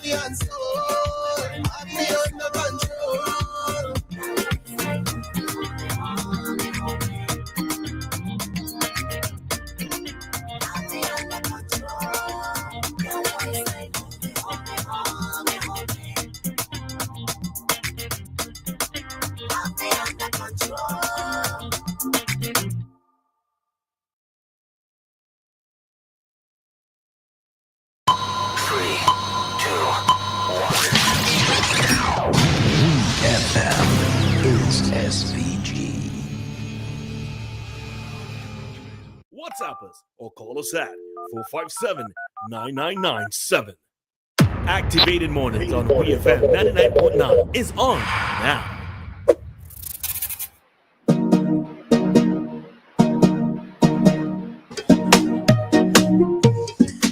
body and soul. Have me under control. WEFM is SVG. WhatsApp us or call us at 457-9997. Activated Mornings on WEFM 99.9 is on now.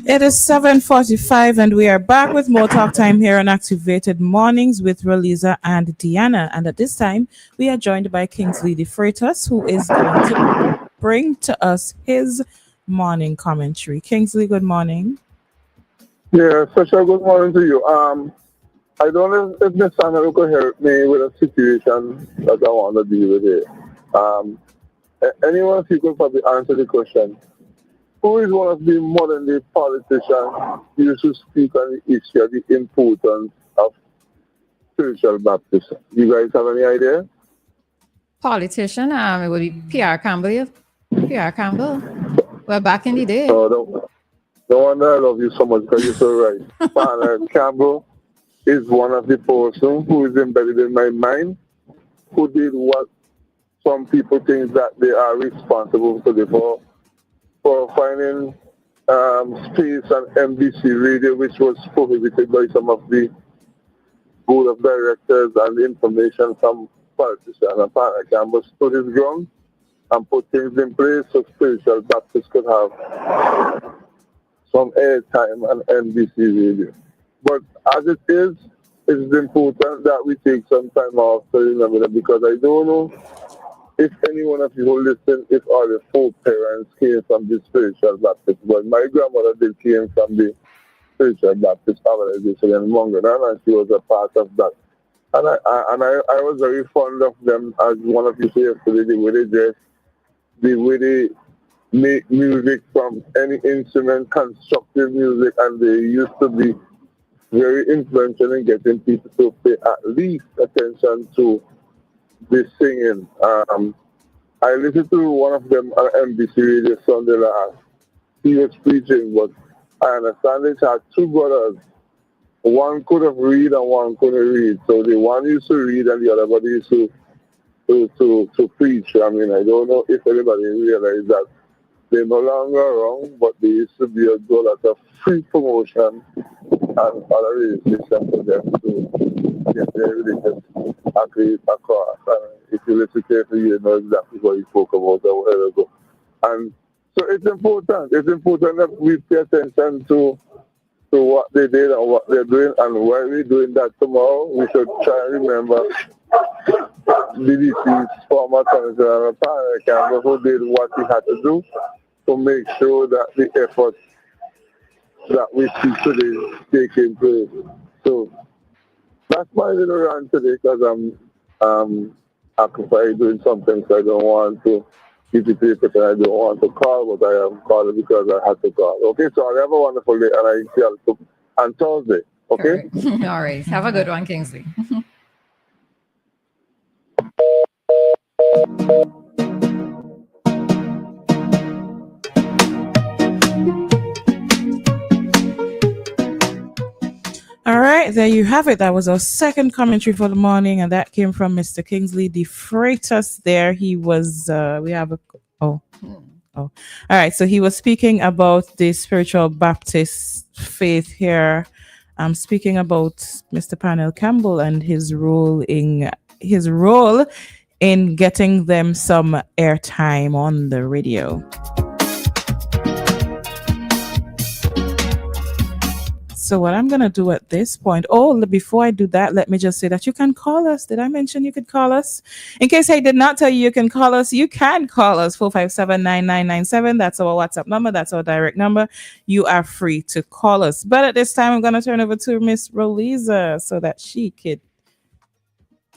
It is 7:45 and we are back with more talk time here on Activated Mornings with Roleza and Dianna. And at this time, we are joined by Kingsley DeFreitas, who is going to bring to us his morning commentary. Kingsley, good morning. Yeah, such a good morning to you. I don't know if Miss Anna could help me with a situation that I want to deal with here. Anyone of you could probably answer the question. Who is one of the modern day politicians who used to speak on the issue of the importance of spiritual baptism? You guys have any idea? Politician, it would be P.R. Campbell. P.R. Campbell. Well, back in the day. No wonder I love you so much because you're so right. Campbell is one of the persons who is embedded in my mind, who did what some people think that they are responsible for finding space on NBC radio, which was prohibited by some of the board of directors and the information from politicians. And Partner Campbell stood his ground and put things in place so spiritual Baptists could have some airtime on NBC radio. But as it is, it's important that we take some time off to remember that, because I don't know if any one of you who listen, if all the four parents came from the spiritual Baptist. But my grandmother did came from the spiritual Baptist organization in Mongonan, and she was a part of that. And I was very fond of them, as one of you said yesterday, the way they dress, the way they make music from any instrument, constructive music, and they used to be very influential in getting people to pay at least attention to the singing. I listened to one of them on NBC Radio Sunday last. He was preaching, but I understand they had two brothers. One could have read and one couldn't read. So the one used to read and the other body used to preach. I mean, I don't know if anybody realized that they're no longer wrong, but they used to be a lot of free promotion and other realization for them to get their religious accolades across. And if you listen carefully, you know exactly what he spoke about a while ago. And so it's important. It's important that we pay attention to what they did and what they're doing, and why we're doing that tomorrow. We should try and remember BDC's former Senator and Partner Campbell, who did what he had to do to make sure that the efforts that we see today taking place. So that's my little rant today, because I'm occupied doing something, so I don't want to give the paper, and I don't want to call, but I am calling because I had to call. Okay, so have a wonderful day, and I see you on Thursday. Okay? All right. Have a good one, Kingsley. All right, there you have it. That was our second commentary for the morning, and that came from Mr. Kingsley DeFreitas. There he was. All right. So he was speaking about the spiritual Baptist faith here. I'm speaking about Mr. Panel Campbell and his role in getting them some airtime on the radio. So what I'm going to do at this point, before I do that, let me just say that you can call us. Did I mention you could call us? In case I did not tell you can call us, you can call us 457-9997. That's our WhatsApp number. That's our direct number. You are free to call us. But at this time, I'm going to turn over to Miss Roleza so that she could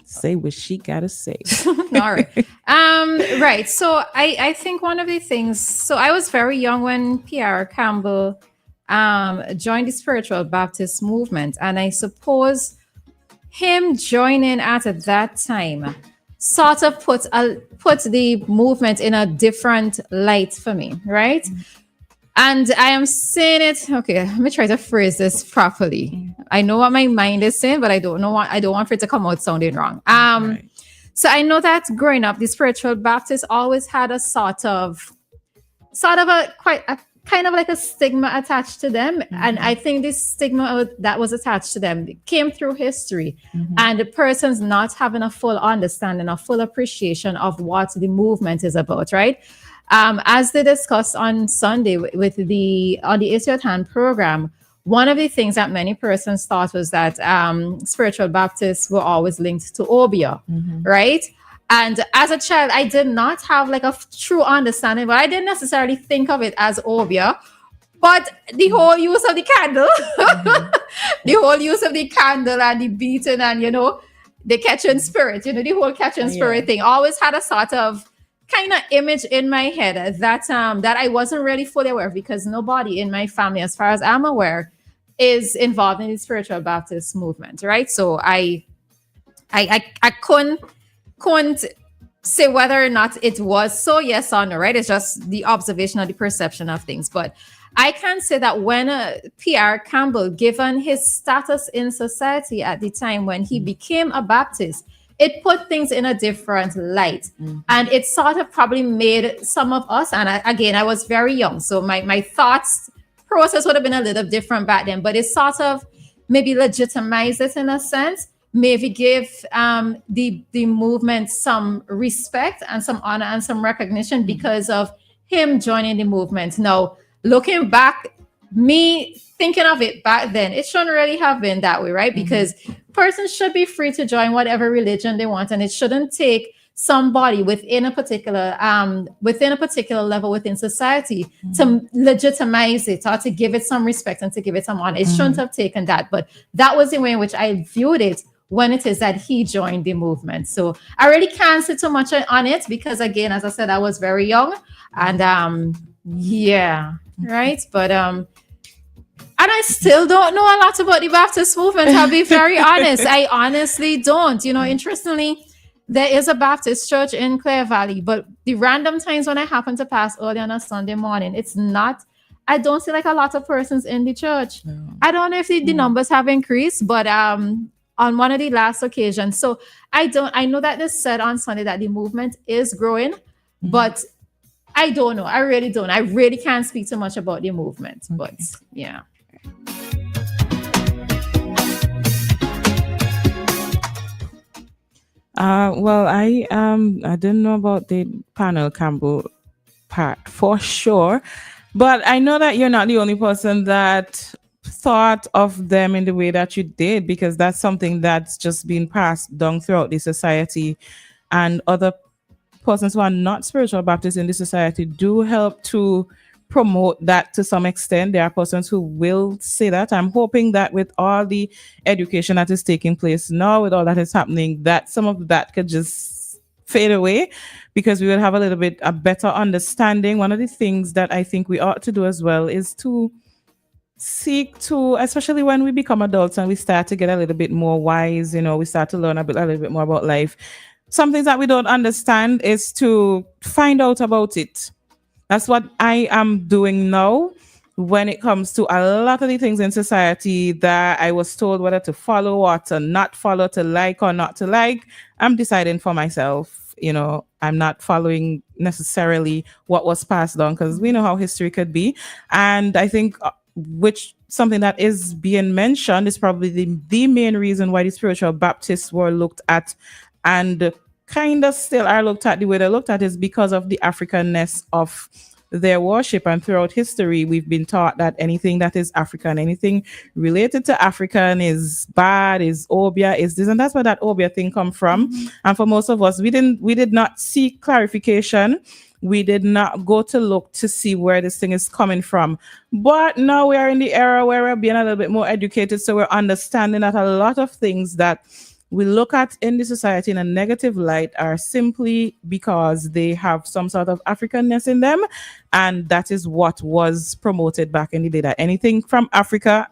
say what she got to say. All right. Right. So I think one of the things, so I was very young when Pierre Campbell joined the spiritual Baptist movement. And I suppose him joining at that time sort of put the movement in a different light for me, right? And I am saying it, okay, let me try to phrase this properly. I know what my mind is saying, but I don't want for it to come out sounding wrong. Right. So I know that growing up, the spiritual Baptists always had a sort of a kind of like a stigma attached to them. And I think this stigma that was attached to them came through history and the person's not having a full understanding, a full appreciation of what the movement is about, right? As they discussed on Sunday on the Issue at Hand program, one of the things that many persons thought was that spiritual Baptists were always linked to Obia, right? And as a child, I did not have like a true understanding, but I didn't necessarily think of it as Obia. But the whole use of the candle, the whole use of the candle and the beating and, the catching spirit, the whole catching spirit thing always had a sort of kind of image in my head that I wasn't really fully aware of, because nobody in my family, as far as I'm aware, is involved in the spiritual Baptist movement, right? So I couldn't say whether or not it was so, yes or no, right? It's just the observation or the perception of things. But I can say that when Pierre Campbell, given his status in society at the time when he became a Baptist, it put things in a different light. And it sort of probably made some of us, and I was very young, so my thoughts process would have been a little different back then, but it sort of maybe legitimized it in a sense, maybe give the movement some respect and some honor and some recognition because of him joining the movement. Now, looking back, me thinking of it back then, it shouldn't really have been that way, right? Because persons should be free to join whatever religion they want, and it shouldn't take somebody within a particular level within society to legitimize it or to give it some respect and to give it some honor. It shouldn't have taken that, but that was the way in which I viewed it when it is that he joined the movement. So I really can't say too much on it because, again, as I said, I was very young, and right. But and I still don't know a lot about the Baptist movement. I'll be very honest. I honestly don't. Interestingly, there is a Baptist church in Clare Valley, but the random times when I happen to pass early on a Sunday morning, I don't see like a lot of persons in the church. No. I don't know if the numbers have increased, but on one of the last occasions. So I know that they said on Sunday that the movement is growing, but I don't know. I really don't. I really can't speak too much about the movement, but yeah. Well, I didn't know about the panel Campbell part for sure, but I know that you're not the only person that thought of them in the way that you did, because that's something that's just been passed down throughout the society, and other persons who are not spiritual Baptists in the society do help to promote that to some extent. There are persons who will say that. I'm hoping that with all the education that is taking place now, with all that is happening, that some of that could just fade away, because we will have a better understanding. One of the things that I think we ought to do as well is to seek to, especially when we become adults and we start to get a little bit more wise, we start to learn a little bit more about life. Some things that we don't understand is to find out about it. That's what I am doing now when it comes to a lot of the things in society that I was told whether to follow or to not follow, to like or not to like. I'm deciding for myself. I'm not following necessarily what was passed on, because we know how history could be. And I think something that is being mentioned is probably the main reason why the spiritual Baptists were looked at, and kind of still are looked at the way they're looked at, is because of the Africanness of their worship. And throughout history, we've been taught that anything that is African, anything related to African is bad, is obia, is this, and that's where that obia thing come from. And for most of us, we did not seek clarification. We did not go to look to see where this thing is coming from. But now we are in the era where we're being a little bit more educated, so we're understanding that a lot of things that we look at in the society in a negative light are simply because they have some sort of Africanness in them. And that is what was promoted back in the day, that anything from Africa,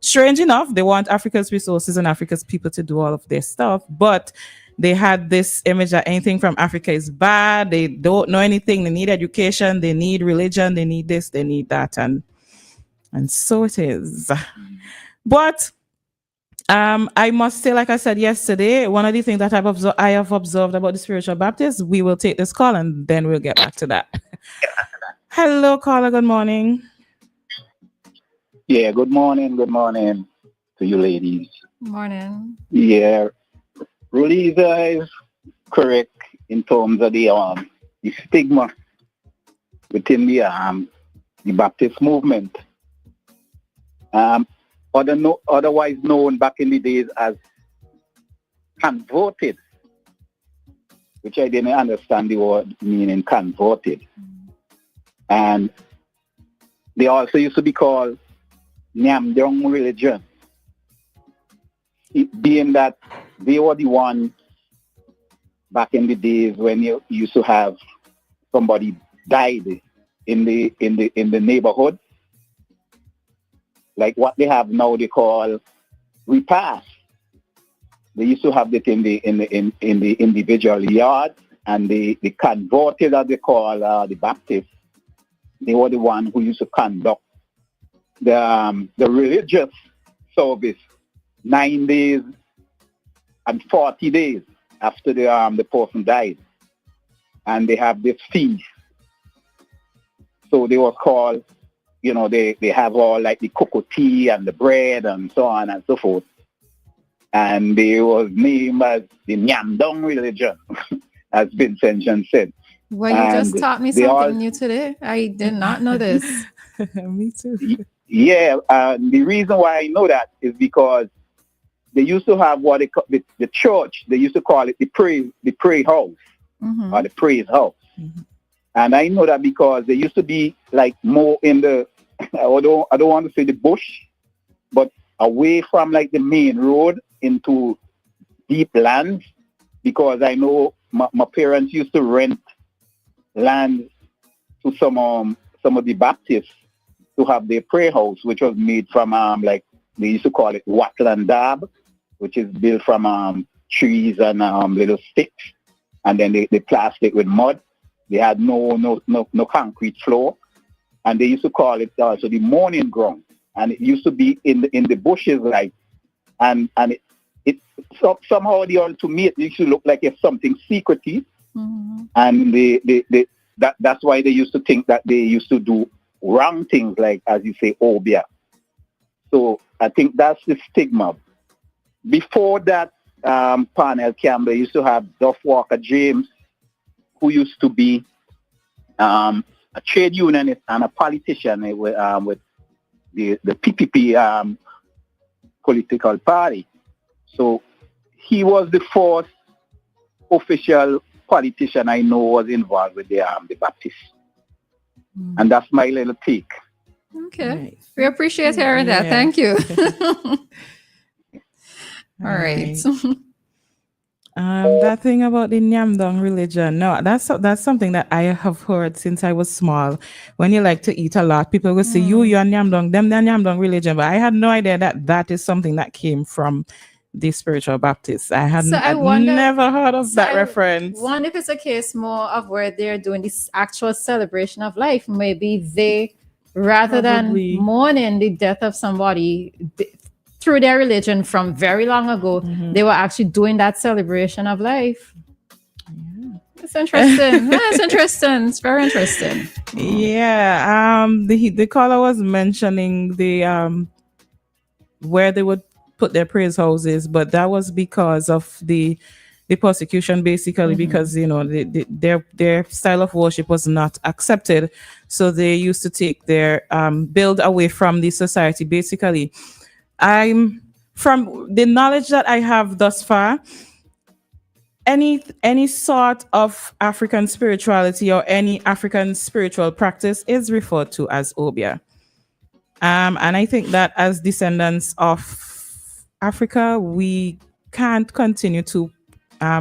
strange enough, they want Africa's resources and Africa's people to do all of their stuff. But they had this image that anything from Africa is bad. They don't know anything. They need education. They need religion. They need this. They need that. And so it is. But I must say, like I said yesterday, one of the things that I have observed about the spiritual Baptists, we will take this call and then we'll get back to that. Hello, caller. Good morning. Yeah, good morning. Good morning to you ladies. Morning. Yeah, Roleza is correct in terms of the stigma within the Baptist movement. Otherwise known back in the days as converted, which I didn't understand the word meaning converted. And they also used to be called Nyamdong religion, it being that they were the ones back in the days when you used to have somebody died in the neighborhood, like what they have now they call repast. They used to have it in the individual yard, and the converted, as they call the Baptists, they were the one who used to conduct the religious service 9 days and 40 days after the person died, and they have this feast. So they were called, they have all like the cocoa tea and the bread and so on and so forth. And they was named as the Nyamdong religion, as Vincent said. Well, you just taught me something new today. I did not know this. Me too. Yeah, the reason why I know that is because they used to have what they call the church. They used to call it the prayer house, or the praise house. And I know that because they used to be like more in the, I don't want to say the bush, but away from like the main road into deep lands, because I know my parents used to rent land to some of the Baptists to have their prayer house, which was made from like they used to call it wattle and dab, which is built from trees and little sticks, and then they plaster it with mud. They had no concrete floor, and they used to call it also the mourning ground. And it used to be in the bushes, like, and it somehow to me it used to look like it's something secretive, and that's why they used to think that they used to do wrong things, like as you say, obia. So I think that's the stigma. Before that, Parnell Campbell used to have Duff Walker James, who used to be a trade unionist and a politician with the PPP political party. So he was the first official politician I know was involved with the Baptists. And that's my little take. Okay. Nice. We appreciate hearing that. Thank you. All right. That thing about the Nyamdong religion, no, that's something that I have heard since I was small. When you like to eat a lot, people will say, you're Nyamdong, them they're Nyamdong religion. But I had no idea that is something that came from the spiritual Baptists. I'd never heard of that reference. I wonder if it's a case more of where they're doing this actual celebration of life. Maybe they, rather than mourning the death of somebody through their religion from very long ago, they were actually doing that celebration of life. It's interesting. It's interesting. It's very interesting. Yeah. The caller was mentioning the where they would put their praise houses, but that was because of the the persecution, basically, because their style of worship was not accepted. So they used to take their build away from the society. Basically, I'm from the knowledge that I have thus far. Any sort of African spirituality or any African spiritual practice is referred to as Obia. And I think that as descendants of Africa, we can't continue to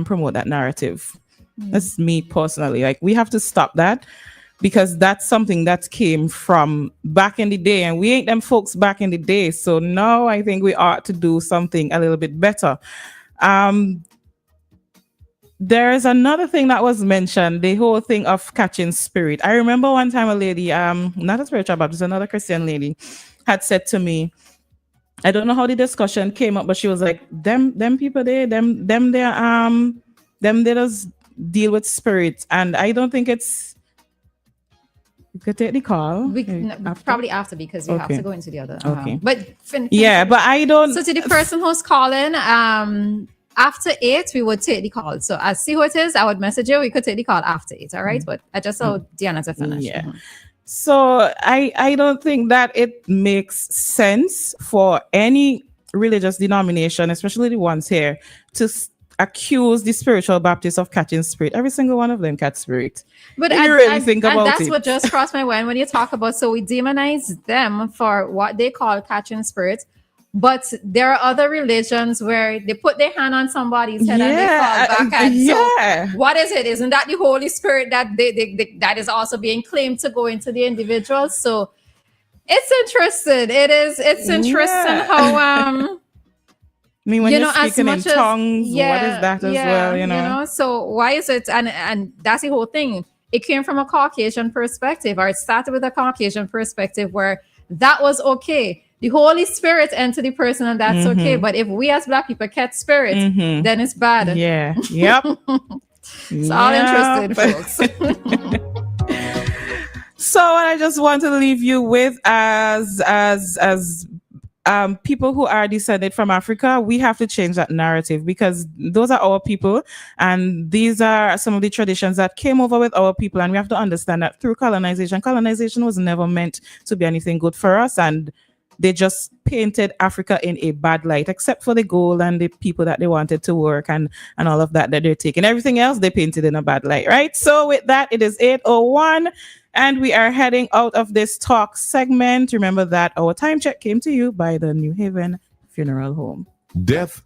promote that narrative. That's me personally. Like, we have to stop that, because that's something that came from back in the day, and we ain't them folks back in the day. So now I think we ought to do something a little bit better. There is another thing that was mentioned, the whole thing of catching spirit. I remember one time a lady, not a spiritual Baptist, another Christian lady, had said to me, I don't know how the discussion came up, but she was like, them people there, them they just deal with spirits. And I don't think it's, you could take the call. Probably after, because we have to go into the other. Okay. But but I don't. So to the person who's calling, after 8, we would take the call. So I see who it is. I would message you. We could take the call after 8. All right. But I just saw Dianna to finish. Yeah. So I don't think that it makes sense for any religious denomination, especially the ones here, to accuse the spiritual Baptists of catching spirit. Every single one of them catch spirit. But you really think about that's it. What just crossed my mind when you talk about, so we demonize them for what they call catching spirit. But there are other religions where they put their hand on somebody's head and they fall back. And so what is it? Isn't that the Holy Spirit that that is also being claimed to go into the individual? So it's interesting. It's interesting how I mean, when you're speaking in tongues, what is that as well? You know? So why is it? And that's the whole thing. It came from a Caucasian perspective, or it started with a Caucasian perspective where that was okay. The Holy Spirit entered the person, and that's okay. But if we as Black people catch spirit, then it's bad. Yeah. Yep. It's all interesting, folks. So what I just want to leave you with, as people who are descended from Africa, we have to change that narrative, because those are our people, and these are some of the traditions that came over with our people. And we have to understand that through colonization was never meant to be anything good for us, and they just painted Africa in a bad light, except for the gold and the people that they wanted to work and all of that they're taking. Everything else they painted in a bad light, right? So with that, it is 8:01. And we are heading out of this talk segment. Remember that our time check came to you by the New Haven Funeral Home. Death